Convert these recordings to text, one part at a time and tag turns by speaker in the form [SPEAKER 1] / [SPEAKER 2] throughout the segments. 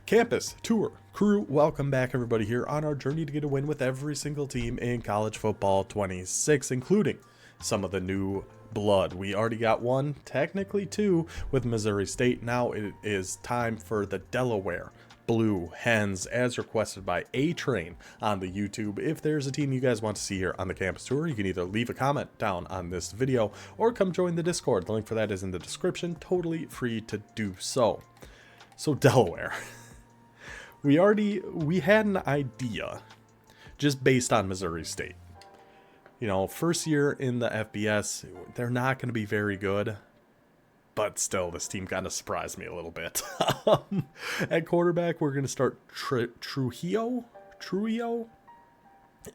[SPEAKER 1] Campus Tour crew, welcome back everybody here on our journey to get a win with every single team in college football 26, including some of the new blood. We already got one, technically two, with Missouri State. Now it is time for the Delaware Blue Hens, as requested by A-Train on the YouTube. If there's a team you guys want to see here on the campus tour, you can either leave a comment down on this video or come join the Discord. The link for that is in the description. Totally free to do so. So Delaware. We had an idea just based on Missouri State. You know, first year in the FBS, they're not going to be very good. But still, this team kind of surprised me a little bit. At quarterback, we're going to start Trujillo.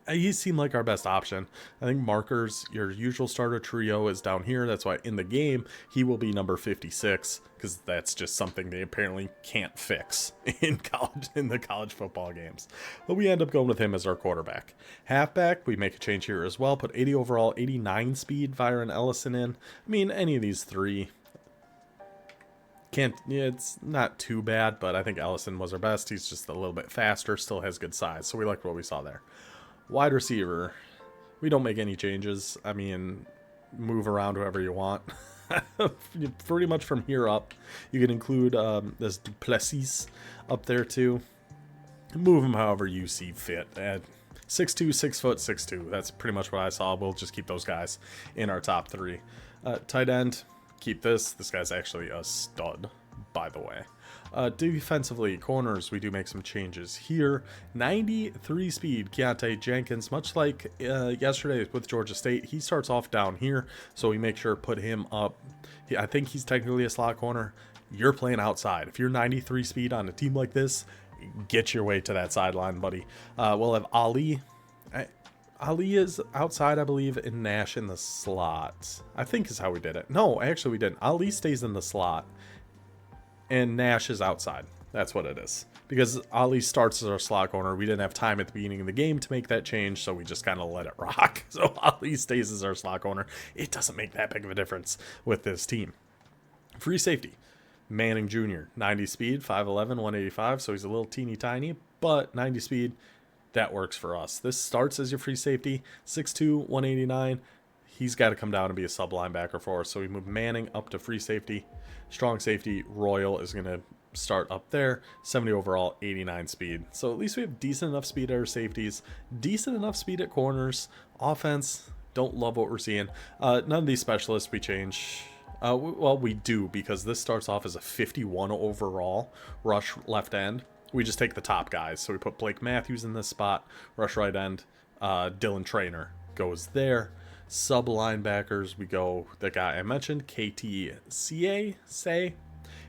[SPEAKER 1] He seemed like our best option. I think Markers, your usual starter trio, is down here. That's why in the game, he will be number 56, because that's just something they apparently can't fix in the college football games. But we end up going with him as our quarterback. Halfback, we make a change here as well. Put 80 overall, 89 speed, Byron Ellison in. I mean, any of these three. It's not too bad, but I think Ellison was our best. He's just a little bit faster, still has good size. So we liked what we saw there. Wide receiver, we don't make any changes. I mean, move around whoever you want. Pretty much from here up. You can include this Duplessis up there too. Move him however you see fit. At 6'2", 6'6". That's pretty much what I saw. We'll just keep those guys in our top three. Tight end, keep this. This guy's actually a stud, by the way. Defensively, corners, we do make some changes here. 93 speed, Keontae Jenkins, much like yesterday with Georgia State, he starts off down here, so we make sure to put him up. I think he's technically a slot corner. You're playing outside. If you're 93 speed on a team like this, get your way to that sideline, buddy. We'll have Ali. Ali is outside, I believe, and Nash in the slot. I think is how we did it. No, actually we didn't. Ali stays in the slot. And Nash is outside. That's what it is. Because Ali starts as our slot corner. We didn't have time at the beginning of the game to make that change, so we just kind of let it rock. So Ali stays as our slot corner. It doesn't make that big of a difference with this team. Free safety. Manning Jr. 90 speed, 5'11", 185, so he's a little teeny tiny, but 90 speed, that works for us. This starts as your free safety, 6'2", 189. He's got to come down and be a sub linebacker for us. So we move Manning up to free safety. Strong safety, Royal is going to start up there. 70 overall, 89 speed. So at least we have decent enough speed at our safeties. Decent enough speed at corners. Offense, don't love what we're seeing. None of these specialists we change. Well, we do, because this starts off as a 51 overall rush left end. We just take the top guys. So we put Blake Matthews in this spot. Rush right end. Dylan Traynor goes there. Sub linebackers, we go the guy I mentioned, KTCA,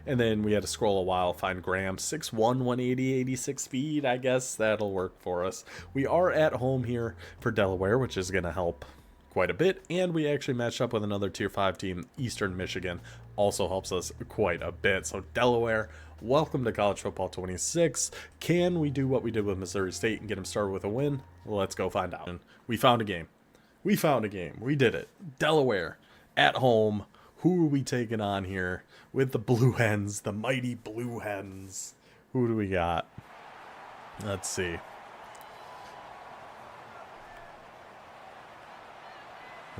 [SPEAKER 1] and then we had to scroll a while, find Graham, 6'1", 180, 86 speed. I guess that'll work for us. We are at home here for Delaware, which is going to help quite a bit, and we actually matched up with another Tier 5 team, Eastern Michigan, also helps us quite a bit. So Delaware, welcome to College Football 26. Can we do what we did with Missouri State and get them started with a win? Let's go find out. We found a game. We found a game. We did it. Delaware at home. Who are we taking on here with the Blue Hens, the mighty Blue Hens? Who do we got? Let's see.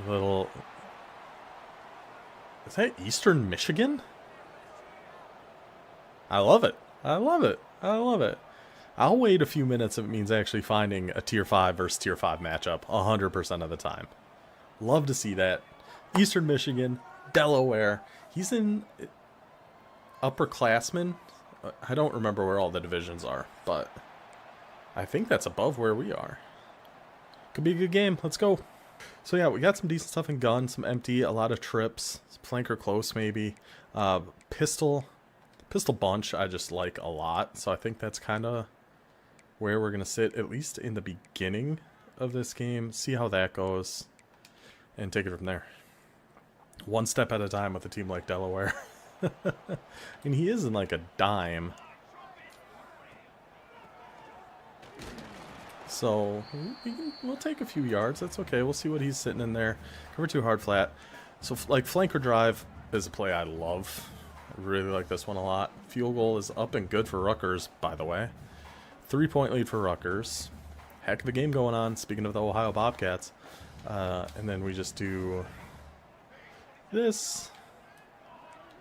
[SPEAKER 1] A little... Is that Eastern Michigan? I love it. I love it. I love it. I'll wait a few minutes if it means actually finding a Tier 5 versus Tier 5 matchup 100% of the time. Love to see that. Eastern Michigan, Delaware. He's in upperclassmen. I don't remember where all the divisions are, but I think that's above where we are. Could be a good game. Let's go. So yeah, we got some decent stuff in gun, some empty, a lot of trips, flanker close maybe. Pistol bunch I just like a lot, so I think that's kind of where we're going to sit, at least in the beginning of this game. See how that goes, and take it from there. One step at a time with a team like Delaware. And he isn't like a dime. So we'll take a few yards. That's okay. We'll see what he's sitting in there. Cover 2 hard flat. So like flanker drive is a play I love. I really like this one a lot. Field goal is up and good for Rutgers, by the way. 3-point lead for Rutgers. Heck of a game going on, speaking of the Ohio Bobcats. And then we just do this.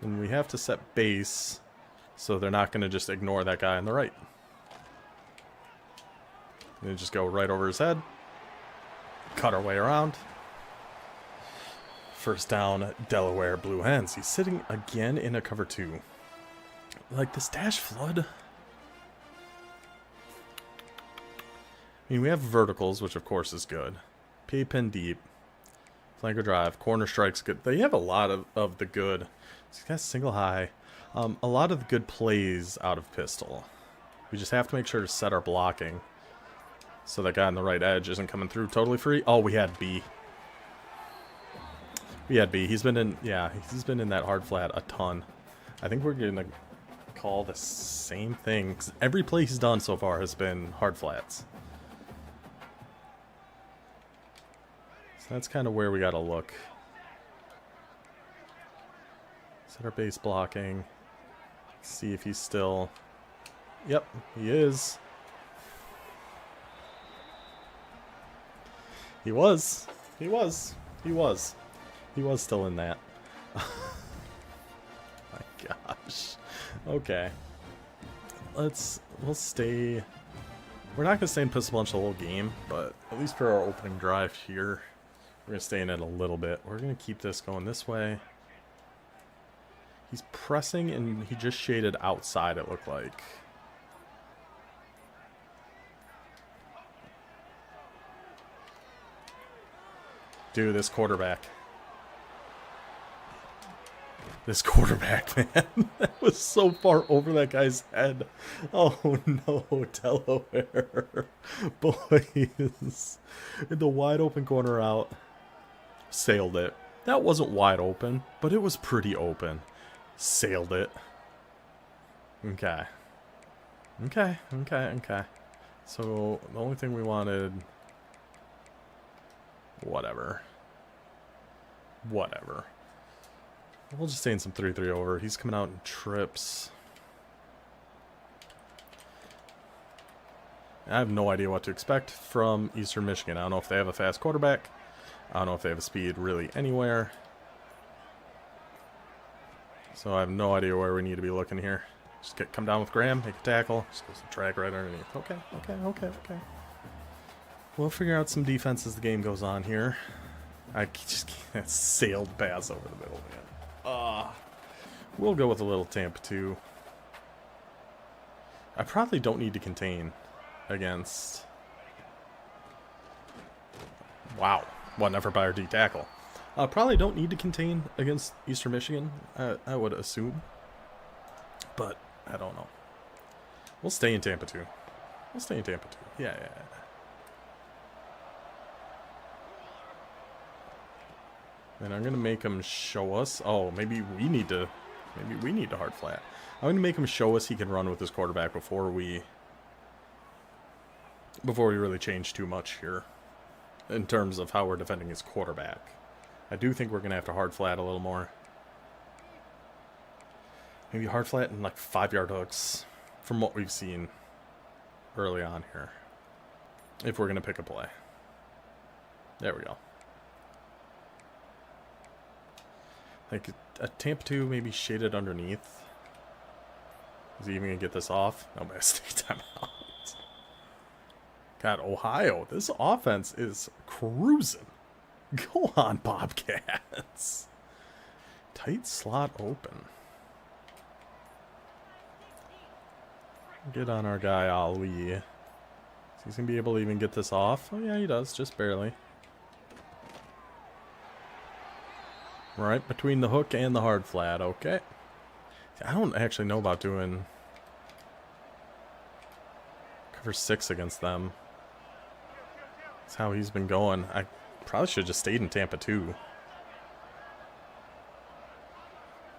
[SPEAKER 1] And we have to set base, so they're not going to just ignore that guy on the right. And then just go right over his head. Cut our way around. First down, Delaware Blue Hens. He's sitting again in a cover 2. Like, this dash flood. I mean, we have verticals, which of course is good. PA pin deep. Flanker drive. Corner strike's good. They have a lot of the good. He's got single high. A lot of the good plays out of pistol. We just have to make sure to set our blocking, so that guy on the right edge isn't coming through totally free. Oh, we had B. We had B. He's been in, yeah, he's been in that hard flat a ton. I think we're going to call the same thing, 'cause every play he's done so far has been hard flats. So that's kind of where we got to look. Set our base blocking. See if he's still... Yep, he is. He was. He was. He was. He was still in that. My gosh. Okay. We'll stay... We're not going to stay in pistol bunch the whole game, but at least for our opening drive here, we're going to stay in it a little bit. We're going to keep this going this way. He's pressing, and he just shaded outside, it looked like. Dude, this quarterback. This quarterback, man. That was so far over that guy's head. Oh, no, Delaware. Boys. In the wide open corner out. Sailed it. That wasn't wide open, but it was pretty open. Sailed it. Okay. Okay. So, the only thing we wanted... Whatever. We'll just stay in some 3-3 over. He's coming out in trips. I have no idea what to expect from Eastern Michigan. I don't know if they have a fast quarterback. I don't know if they have a speed really anywhere. So I have no idea where we need to be looking here. Just come down with Graham, make a tackle. Just goes to track right underneath. Okay. We'll figure out some defense as the game goes on here. I just can't sailed pass over the middle, man. We'll go with a little Tampa 2. I probably don't need to contain against... Wow. One effort by our D tackle. Probably don't need to contain against Eastern Michigan, I would assume. But, I don't know. We'll stay in Tampa 2. Yeah. And I'm going to make him show us. Oh, maybe we need to hard flat. I'm going to make him show us he can run with his quarterback before we really change too much here in terms of how we're defending his quarterback. I do think we're going to have to hard flat a little more. Maybe hard flat and like 5-yard hooks from what we've seen early on here. If we're going to pick a play. There we go. Like a Tampa 2 maybe shaded underneath. Is he even going to get this off? No, but I stay timeout. God, Ohio, this offense is cruising. Go on, Bobcats. Tight slot open. Get on our guy, Ali. Is he going to be able to even get this off? Oh, yeah, he does. Just barely. Right between the hook and the hard flat. Okay. I don't actually know about doing cover 6 against them. That's how he's been going. I probably should have just stayed in Tampa 2.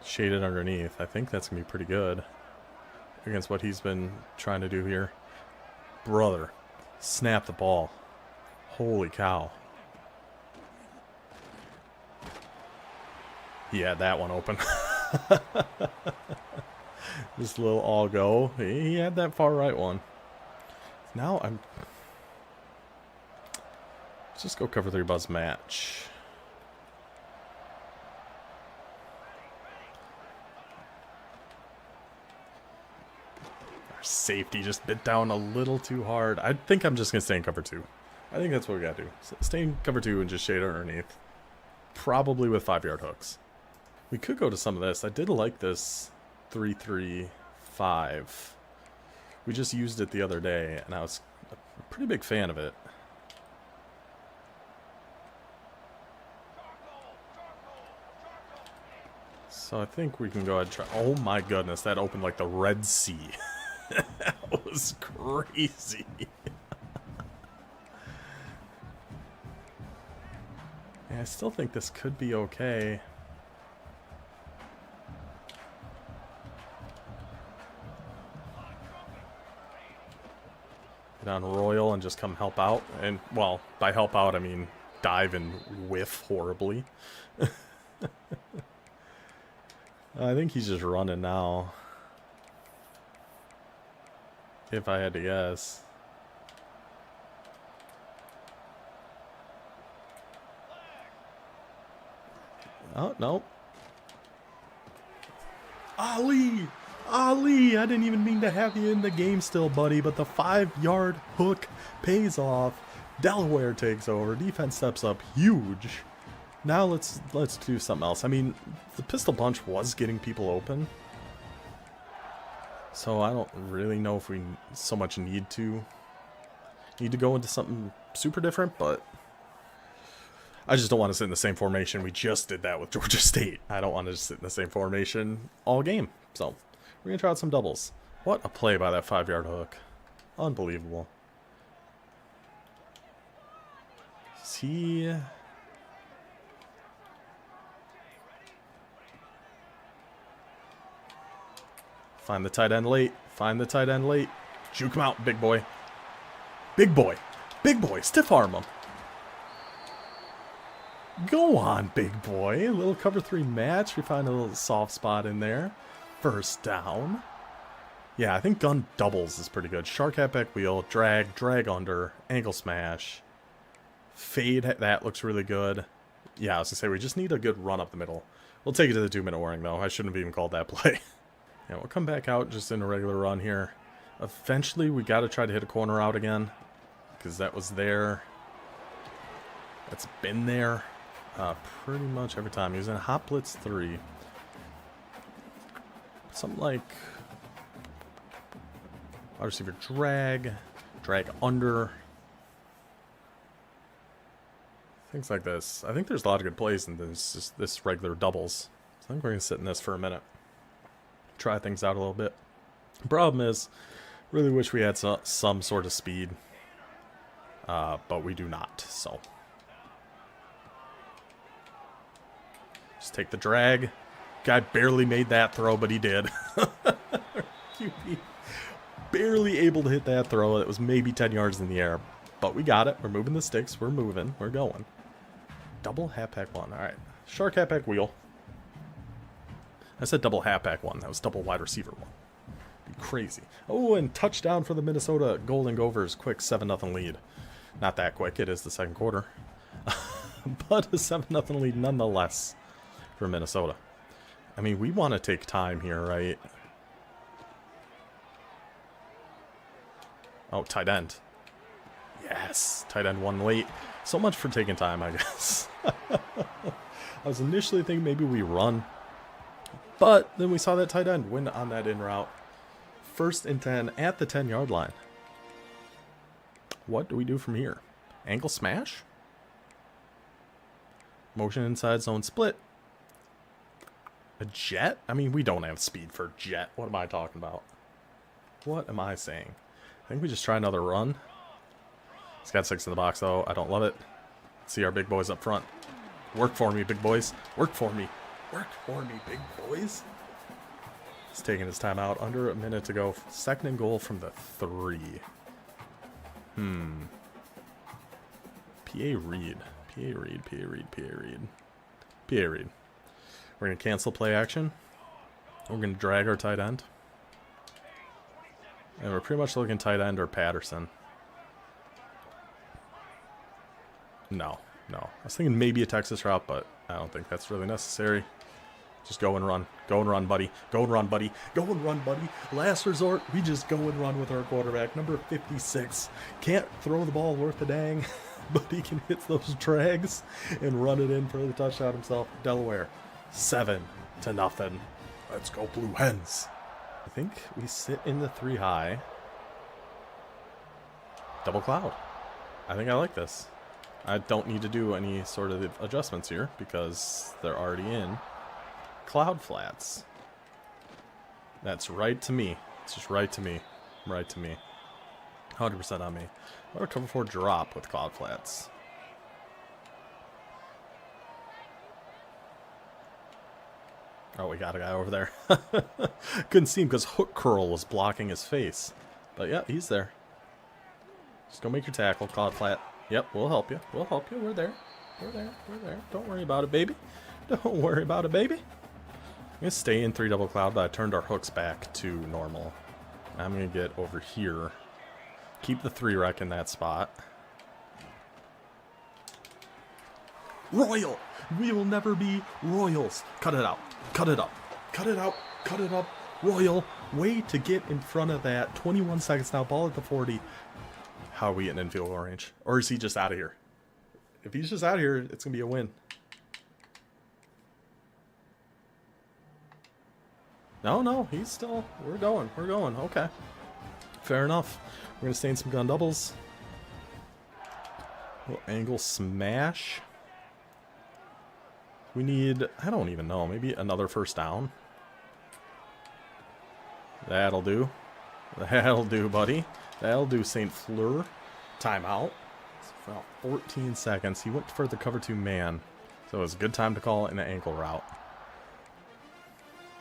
[SPEAKER 1] Shaded underneath. I think that's going to be pretty good against what he's been trying to do here. Brother, snap the ball. Holy cow. He had that one open. This little all go. He had that far right one. Now I'm... Let's just go cover 3 buzz match. Our safety just bit down a little too hard. I think I'm just going to stay in cover 2. I think that's what we got to do. Stay in cover 2 and just shade underneath. Probably with 5-yard hooks. We could go to some of this. I did like this 3-3-5. We just used it the other day, and I was a pretty big fan of it. So I think we can go ahead and try. Oh my goodness, that opened like the Red Sea. That was crazy. Yeah, I still think this could be okay. Get on Royal and just come help out. And, well, by help out, I mean dive and whiff horribly. I think he's just running now. If I had to guess. Oh, no. Ali! Ali! I didn't even mean to have you in the game still, buddy, but the 5-yard hook pays off. Delaware takes over. Defense steps up huge. Now let's do something else. I mean, the pistol punch was getting people open. So I don't really know if we so much need to go into something super different, but I just don't want to sit in the same formation. We just did that with Georgia State. I don't want to just sit in the same formation all game. So we're going to try out some doubles. What a play by that 5-yard hook. Unbelievable. Is he... Find the tight end late. Find the tight end late. Juke him out, big boy. Big boy. Big boy. Stiff arm him. Go on, big boy. A little cover 3 match. We find a little soft spot in there. First down. Yeah, I think gun doubles is pretty good. Shark hat back wheel. Drag. Drag under. Ankle smash. Fade. That looks really good. Yeah, I was going to say, we just need a good run up the middle. We'll take it to the 2-minute warning, though. I shouldn't have even called that play. Yeah, we'll come back out just in a regular run here. Eventually, we got to try to hit a corner out again. Because that was there. That's been there pretty much every time. He was in Hot Blitz 3. Something like... wide receiver drag. Drag under. Things like this. I think there's a lot of good plays in this regular doubles. So I think we're going to sit in this for a minute. Try things out a little bit. Problem is, really wish we had some sort of speed, but we do not. So just take the drag. Guy barely made that throw, but he did. QB barely able to hit that throw. It was maybe 10 yards in the air, but we got it. We're moving the sticks. We're moving. We're going. Double halfback one. All right, shark halfback wheel. I said double halfback one. That was double wide receiver one. Be crazy. Oh, and touchdown for the Minnesota Golden Gophers. Quick 7-0 lead. Not that quick. It is the second quarter. But a 7-0 lead nonetheless for Minnesota. I mean, we want to take time here, right? Oh, tight end. Yes. Tight end one late. So much for taking time, I guess. I was initially thinking maybe we run. But then we saw that tight end win on that in route. 1st and 10 at the 10-yard line. What do we do from here? Ankle smash? Motion inside zone split. A jet? I mean, we don't have speed for jet. What am I talking about? What am I saying? I think we just try another run. He's got 6 in the box, though. I don't love it. Let's see our big boys up front. Work for me, big boys. Work for me. Work for me, big boys. He's taking his time out. Under a minute to go. 2nd and goal from the 3. PA Reed. PA Reed. PA Reed. PA Reed. PA Reed. We're going to cancel play action. We're going to drag our tight end. And we're pretty much looking tight end or Patterson. No. I was thinking maybe a Texas route, but I don't think that's really necessary. Just go and run. Go and run, buddy. Go and run, buddy. Go and run, buddy. Last resort, we just go and run with our quarterback. Number 56. Can't throw the ball worth a dang, but he can hit those drags and run it in for the touchdown himself. Delaware, 7-0. Let's go Blue Hens. I think we sit in the 3 high. Double cloud. I think I like this. I don't need to do any sort of adjustments here because they're already in cloud flats. That's right to me. It's just right to me. Right to me. 100% on me. What a cover 4 drop with cloud flats. Oh, we got a guy over there. Couldn't see him because hook curl was blocking his face. But yeah, he's there. Just go make your tackle. Cloud flat. Yep, we'll help you. We'll help you. We're there. We're there. We're there. Don't worry about it, baby. Don't worry about it, baby. I'm going to stay in 3 double cloud, but I turned our hooks back to normal. I'm going to get over here. Keep the 3 rec in that spot. Royal! We will never be Royals. Cut it out. Cut it up. Cut it out. Cut it up. Royal. Way to get in front of that. 21 seconds now. Ball at the 40. How are we getting in field goal range? Or is he just out of here? If he's just out of here, it's going to be a win. No, he's still... We're going. Okay. Fair enough. We're going to stay in some gun doubles. Little angle smash. We need... I don't even know. Maybe another first down. That'll do. That'll do, buddy. That'll do, St. Fleur. Timeout. It's about 14 seconds. He went for the cover 2 man. So it was a good time to call it an ankle route.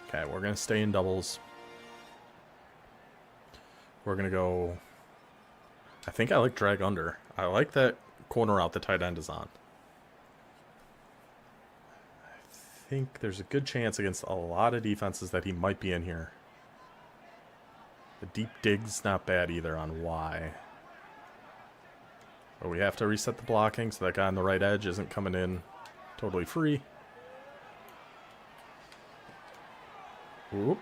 [SPEAKER 1] Okay, we're going to stay in doubles. We're going to go... I think I like drag under. I like that corner route the tight end is on. I think there's a good chance against a lot of defenses that he might be in here. The deep dig's not bad either on Y. But we have to reset the blocking so that guy on the right edge isn't coming in totally free. Whoop,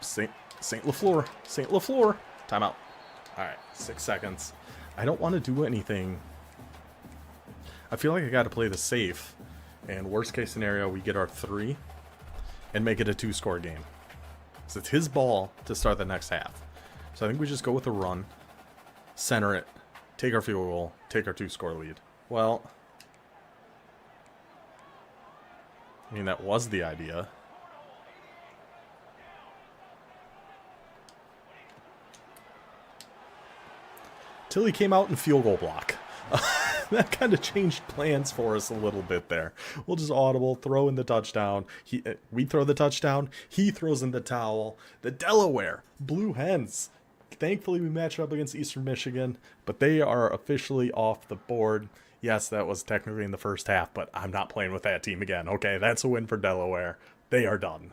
[SPEAKER 1] St. LaFleur. St. LaFleur. Timeout. Alright, 6 seconds. I don't want to do anything. I feel like I got to play the safe. And worst case scenario, we get our 3 and make it a 2-score game. So it's his ball to start the next half. So I think we just go with a run, center it, take our field goal, take our 2-score lead. Well, I mean, that was the idea. Till he came out in field goal block. That kind of changed plans for us a little bit there. We'll just audible, throw in the touchdown. We throw the touchdown. He throws in the towel. The Delaware Blue Hens. Thankfully, we match up against Eastern Michigan, but they are officially off the board. Yes, that was technically in the first half, but I'm not playing with that team again. Okay, that's a win for Delaware. They are done.